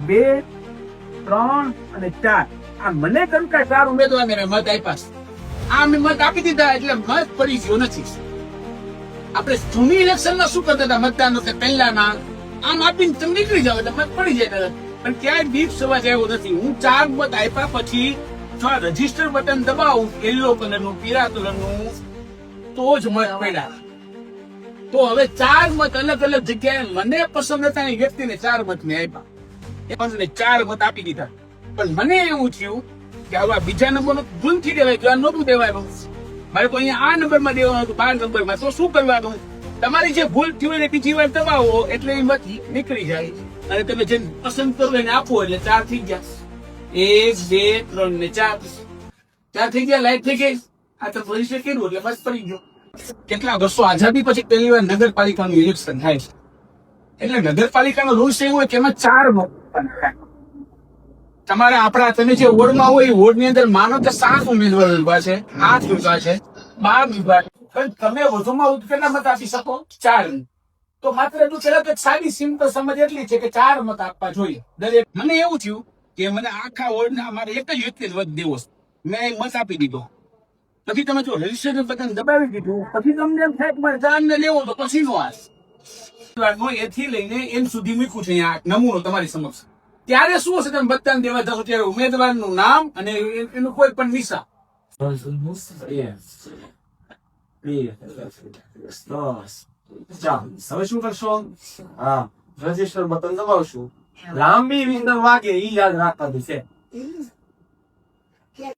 બે 3 અને 4 આ મને કેમ કે 4 ઉમેદવારને મેં મત આપ્યા આ મેં મત આપી દીધા એટલે મત પડી ગયો નથી. આપણે જૂની ઇલેક્શન માં શું કરતા હતા મતદાન વખતે પહેલાના આમ આપીને તમે નીકળી જાવ એટલે મત પડી જાય. પણ ક્યાંય બીક સવા જેવું નથી. હું 4 મત આપ્યા પછી જો આ રજીસ્ટર બટન દબાવું યલો કલરનું પીળા કલરનું તો જ મત પડ્યા. તો હવે 4 મત અલગ અલગ જગ્યાએ મને પસંદ હતા એ વ્યક્તિને 4 મત મેં આપ્યા. એ પસંદ 4 મત આપી દીધા. પણ મને એવું થયું કે હવે બીજા નંબર નું ભૂલથી દેવાય જો આ નહોતું દેવાય. મારે કોઈ અહીંયા આ નંબર માં દેવાનું હતું 12 નંબર માં તો શું કરવાનું? તમારી જે ભૂલ થયું હોય બીજી વાર દબાવો એટલે એ મત નીકળી જાય અને તમે જેને પસંદ કરો એને આપો એટલે 4 થઈ ગયા. 1 2 3 ને 4 થઈ ગયા. લાઈટ થઈ ગઈ. આ તો ભવિષ્ય કર્યું એટલે બસ પડી ગયો. કેટલા વર્ષો આઝાદી પછી પહેલી વાર નગરપાલિકાનું ઇલેક્શન થાય છે. એટલે નગરપાલિકાનો રૂલ્સ એવું હોય કે એમાં 4 મત તમારે આપણા તમે જે વોર્ડમાં હોય એ વોર્ડ ની અંદર માનો કે 7 ઉમેદવાર ઉભા છે, 8 ઉભા છે, 12 ઉભા છે. તમે વધુમાં વધુ કેટલા મત આપી શકો? 4. તો માત્ર એટલું પેલા તો સાદી સિમ્પલ સમજ એટલી છે કે 4 મત આપવા જોઈએ દરેક. મને એવું થયું કે મને આખા વોર્ડના મારે એક જ વ્યક્તિ મત દેવો છે. મેં મત આપી દીધો. પછી તમે જો રજીસ્ટર બટન દબાવી દીધું પછી તમને એમ થાય કે મારે જાનને લેવો તો પછી નો એથી લઈને એમ સુધી મૂક્યું છે અહીંયા નમૂનો તમારી સમક્ષ. ત્યારે શું હશે તમે બધાને દેવા જાઓ ત્યારે ઉમેદવારનું નામ અને એનું કોઈ પણ નિશા. હવે શું કરશો? હા, રજીસ્ટર બટન દબાવશું. લાંબી વિંગર વાગે ઈ યાદ રાખવાનું છે.